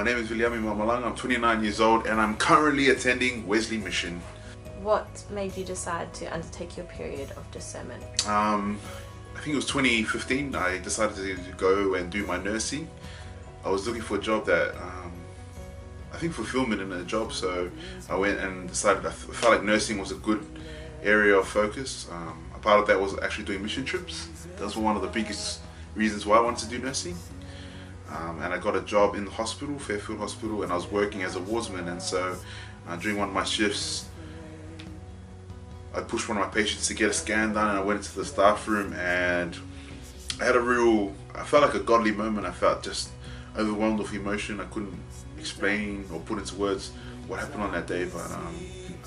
My name is Viliami, I'm 29 years old and I'm currently attending Wesley Mission. What made you decide to undertake your period of discernment? I think it was 2015. I decided to go and do my nursing. I was looking for a job that I think fulfillment in a job, so I went and decided I felt like nursing was a good area of focus. A part of that was actually doing mission trips. That was one of the biggest reasons why I wanted to do nursing. And I got a job in the hospital, Fairfield Hospital, and I was working as a wardsman. And so during one of my shifts, I pushed one of my patients to get a scan done, and I went into the staff room and I had I felt like a godly moment. I felt just overwhelmed with emotion. I couldn't explain or put into words what happened on that day, but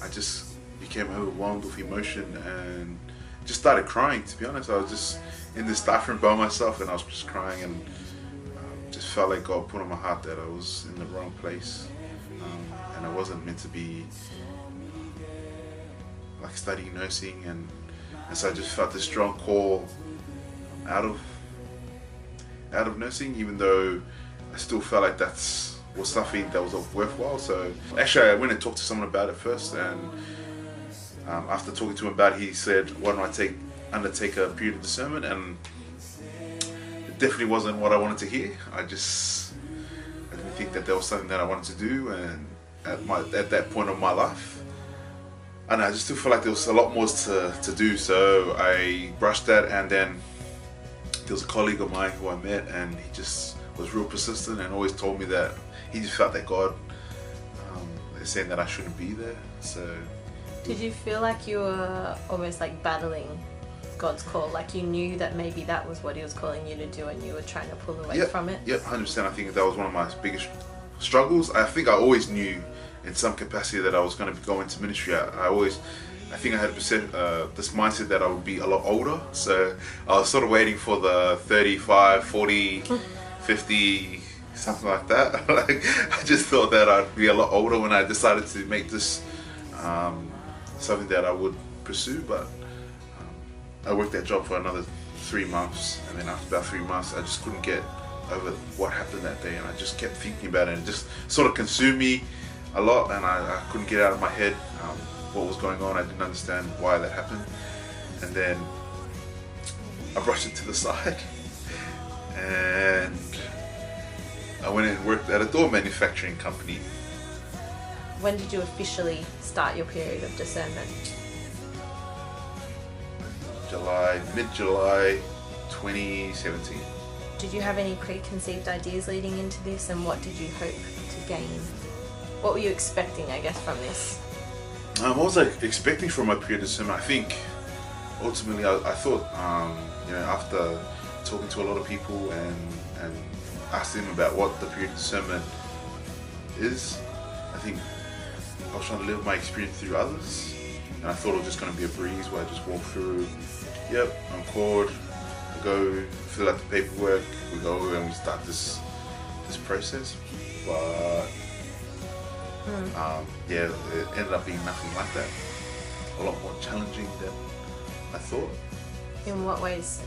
I just became overwhelmed with emotion and just started crying, to be honest. I was just in the staff room by myself and I was just crying, and just felt like God put on my heart that I was in the wrong place, and I wasn't meant to be like studying nursing, and so I just felt this strong call out of nursing, even though I still felt like was something that was worthwhile. So actually I went and talked to someone about it first, and after talking to him about it, he said, why don't I undertake a period of discernment? And it definitely wasn't what I wanted to hear. I didn't think that was something that I wanted to do, and at that point of my life, and I just still feel like there was a lot more to do. So I brushed that, and then there was a colleague of mine who I met, and he just was real persistent and always told me that he just felt that God is saying that I shouldn't be there. So did you feel like you were almost like battling God's call, like you knew that maybe that was what he was calling you to do and you were trying to pull away from it? Yeah, 100%. I think that was one of my biggest struggles. I think I always knew in some capacity that I was going to go into ministry. I think I had this mindset that I would be a lot older, so I was sort of waiting for the 35, 40, 50, something like that. Like, I just thought that I'd be a lot older when I decided to make this something that I would pursue. But I worked that job for another 3 months, and then after about 3 months I just couldn't get over what happened that day, and I just kept thinking about it, and it just sort of consumed me a lot, and I couldn't get out of my head what was going on. I didn't understand why that happened, and then I brushed it to the side, and I went and worked at a door manufacturing company. When did you officially start your period of discernment? Mid-July 2017. Did you have any preconceived ideas leading into this, and what did you hope to gain? What were you expecting, I guess, from this? What was I expecting from my period of discernment? I think ultimately I thought, after talking to a lot of people and asking them about what the period of discernment is, I think I was trying to live my experience through others, and I thought it was just going to be a breeze where I just walk through, yep, I'm called, I go fill out the paperwork, we go and we start this process. But it ended up being nothing like that. A lot more challenging than I thought. In what ways?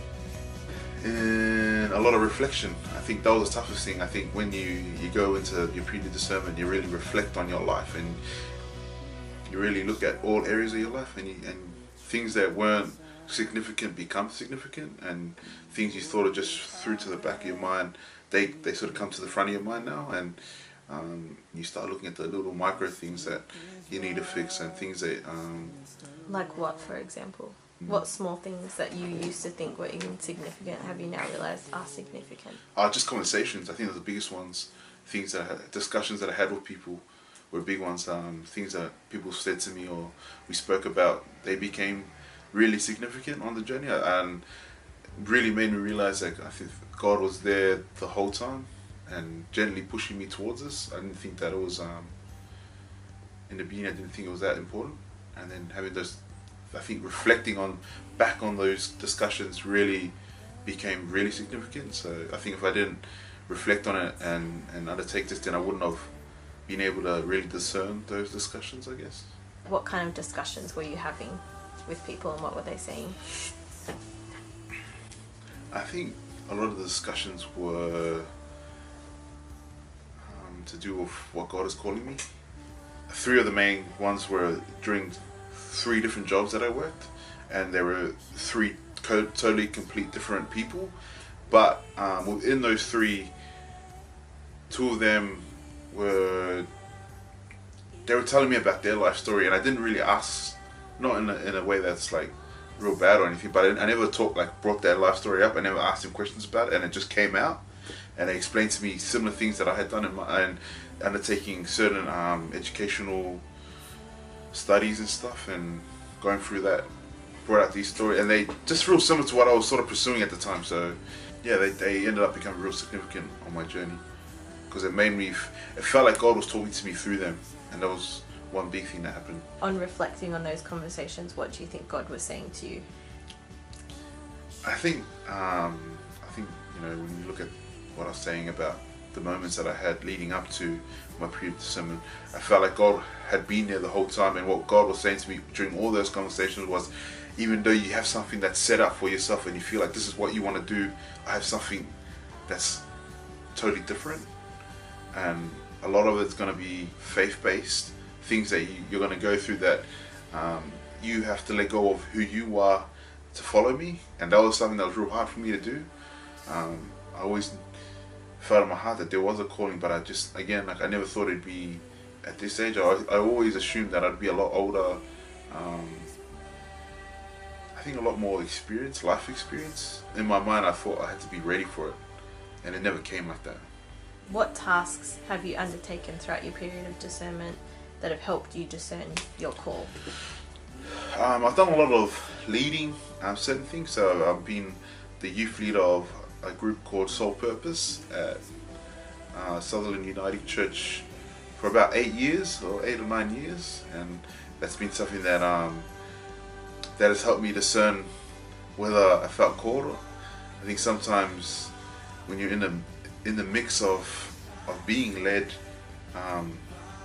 In a lot of reflection. I think that was the toughest thing. I think when you go into your period of discernment, you really reflect on your life, and you really look at all areas of your life, and things that weren't significant become significant, and things you thought are just through to the back of your mind, they sort of come to the front of your mind now, and you start looking at the little micro things that you need to fix, and things that like what, for example? What small things that you used to think were insignificant have you now realised are significant? Just conversations. I think they're the biggest ones. Discussions that I had with people were big ones. Things that people said to me or we spoke about, they became really significant on the journey, and really made me realise that I think God was there the whole time and gently pushing me towards this. I didn't think that it was, in the beginning I didn't think it was that important, and then having those, I think reflecting back on those discussions really became really significant. So I think if I didn't reflect on it and undertake this, then I wouldn't have been able to really discern those discussions, I guess. What kind of discussions were you having with people, and what were they saying? I think a lot of the discussions were to do with what God is calling me. 3 of the main ones were during 3 different jobs that I worked, and there were 3 totally complete different people. But within those 3, 2 of them they were telling me about their life story, and I didn't really ask, not in a way that's like real bad or anything, but I never brought their life story up. I never asked them questions about it, and it just came out, and they explained to me similar things that I had done and undertaking certain educational studies and stuff, and going through that, brought out these stories, and they just real similar to what I was sort of pursuing at the time. So yeah, they ended up becoming real significant on my journey, because it felt like God was talking to me through them, and that was one big thing that happened. On reflecting on those conversations, what do you think God was saying to you? I think when you look at what I was saying about the moments that I had leading up to my pre-discernment, I felt like God had been there the whole time, and what God was saying to me during all those conversations was, even though you have something that's set up for yourself and you feel like this is what you want to do, I have something that's totally different, and a lot of it's going to be faith-based, things that you're going to go through that you have to let go of who you are to follow me. And that was something that was real hard for me to do. I always felt in my heart that there was a calling, but I never thought it'd be at this age. I always assumed that I'd be a lot older, I think a lot more life experience. In my mind, I thought I had to be ready for it, and it never came like that. What tasks have you undertaken throughout your period of discernment that have helped you discern your call? I've done a lot of leading certain things. So I've been the youth leader of a group called Soul Purpose at Sutherland United Church for about 8 years, or 8 or 9 years, and that's been something that that has helped me discern whether I felt called. I think sometimes when you're in the mix of being led,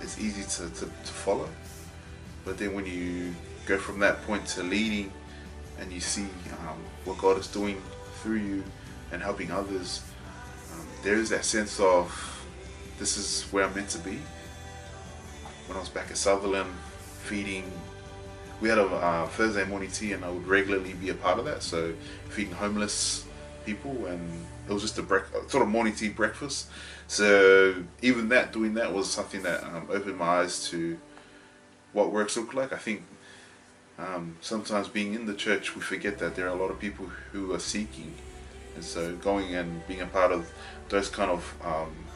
it's easy to follow, but then when you go from that point to leading, and you see what God is doing through you and helping others, there is that sense of, this is where I'm meant to be. When I was back at Sutherland feeding, we had a Thursday morning tea, and I would regularly be a part of that, so feeding homeless people, and it was just a sort of morning tea breakfast. So even doing that was something that opened my eyes to what works look like. I think sometimes being in the church, we forget that there are a lot of people who are seeking, and so going and being a part of those kind of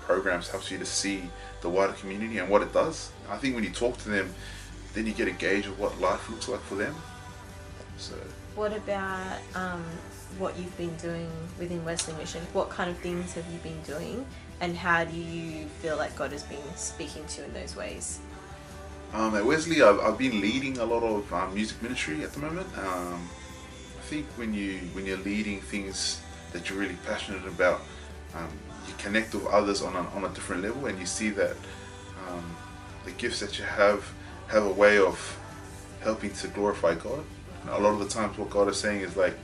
programs helps you to see the wider community and what it does. I think when you talk to them, then you get a gauge of what life looks like for them. So what about what you've been doing within Wesley Mission? What kind of things have you been doing, and how do you feel like God has been speaking to you in those ways? At Wesley, I've been leading a lot of music ministry at the moment. I think when you're leading things that you're really passionate about, you connect with others on a different level, and you see that the gifts that you have a way of helping to glorify God. And a lot of the times what God is saying is like,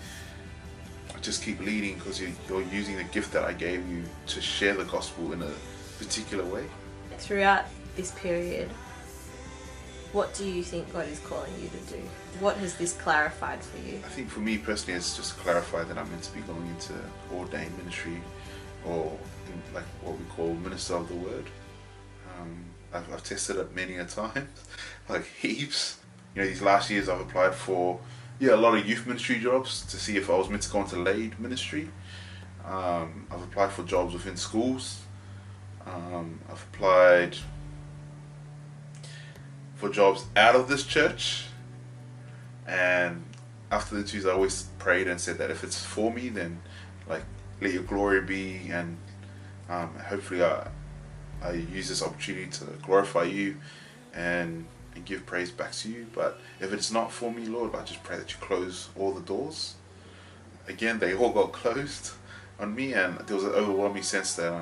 just keep leading, because you're using the gift that I gave you to share the gospel in a particular way. Throughout this period, what do you think God is calling you to do? What has this clarified for you? I think for me personally, it's just clarified that I'm meant to be going into ordained ministry, or like what we call minister of the word. I've tested it many a time, like heaps. These last years I've applied for a lot of youth ministry jobs to see if I was meant to go into laid ministry. I've applied for jobs within schools. I've applied for jobs out of this church, and after the interviews I always prayed and said that if it's for me, then like let your glory be, and hopefully I use this opportunity to glorify you and give praise back to you. But if it's not for me, Lord, I just pray that you close all the doors. Again, they all got closed on me, and there was an overwhelming sense that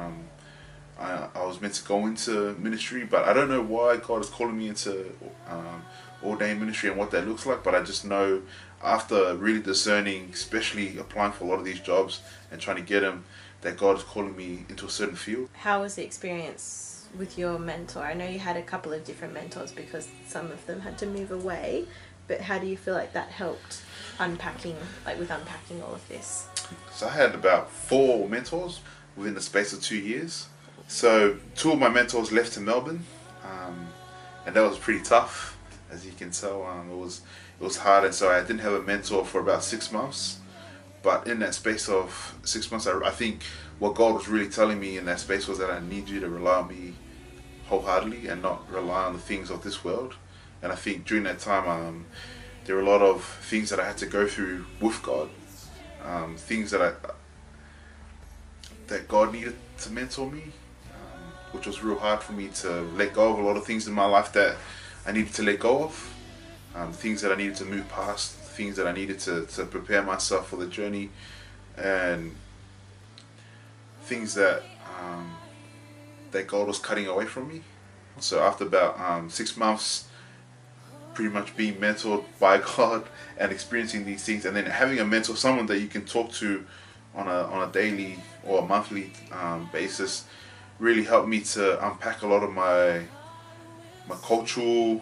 I was meant to go into ministry, but I don't know why God is calling me into ordained ministry and what that looks like. But I just know, after really discerning, especially applying for a lot of these jobs and trying to get them, that God is calling me into a certain field. How was the experience with your mentor? I know you had a couple of different mentors because some of them had to move away, but how do you feel like that helped unpacking all of this? So I had about 4 mentors within the space of 2 years. So 2 of my mentors left to Melbourne, and that was pretty tough, as you can tell. It was hard, and so I didn't have a mentor for about 6 months. But in that space of 6 months, I think what God was really telling me in that space was that I need you to rely on me wholeheartedly and not rely on the things of this world. And I think during that time, there were a lot of things that I had to go through with God, things that God needed to mentor me, which was real hard for me to let go of a lot of things in my life that I needed to let go of, things that I needed to move past, things that I needed to prepare myself for the journey, and things that God was cutting away from me. So after about 6 months, pretty much being mentored by God and experiencing these things, and then having a mentor, someone that you can talk to on a daily or a monthly basis, really helped me to unpack a lot of my cultural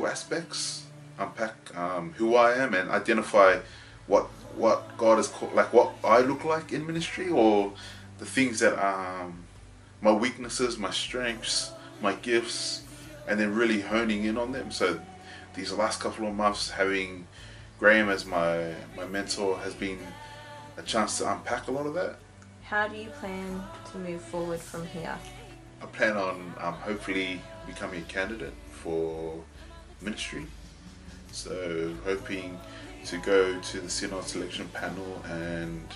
aspects, unpack who I am, and identify what God is like, what I look like in ministry, or the things that my weaknesses, my strengths, my gifts, and then really honing in on them. So these last couple of months, having Graham as my mentor has been a chance to unpack a lot of that. How do you plan to move forward from here? I plan on hopefully becoming a candidate for ministry. So hoping to go to the Synod selection panel and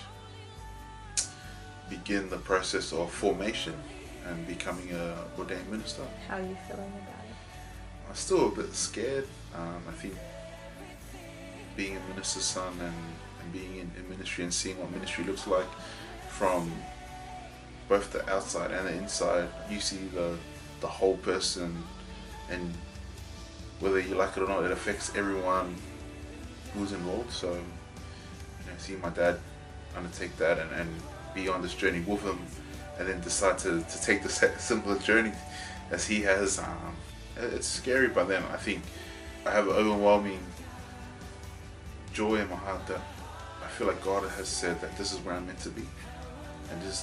begin the process of formation and becoming a ordained minister. How are you feeling about it? I'm still a bit scared. I think being a minister's son and being in ministry and seeing what ministry looks like from both the outside and the inside, you see the whole person, and whether you like it or not, it affects everyone who's involved. So, seeing my dad undertake that and be on this journey with him, and then decide to take the similar journey as he has, it's scary. But then I think I have an overwhelming joy in my heart that I feel like God has said that this is where I'm meant to be,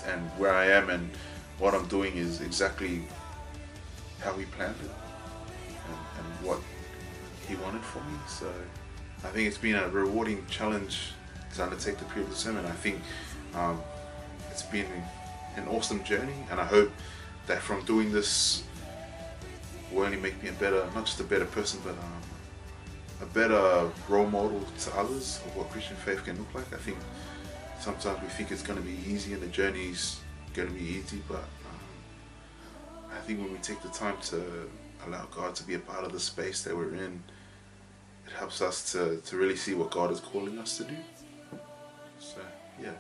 and where I am and what I'm doing is exactly how He planned it and what He wanted for me. So I think it's been a rewarding challenge to undertake the period of discernment. I think it's been an awesome journey, and I hope that from doing this will only make me a better, not just a better person, but a better role model to others of what Christian faith can look like. I think sometimes we think it's going to be easy and the journey's going to be easy, but I think when we take the time to allow God to be a part of the space that we're in, it helps us to really see what God is calling us to do. So, yeah.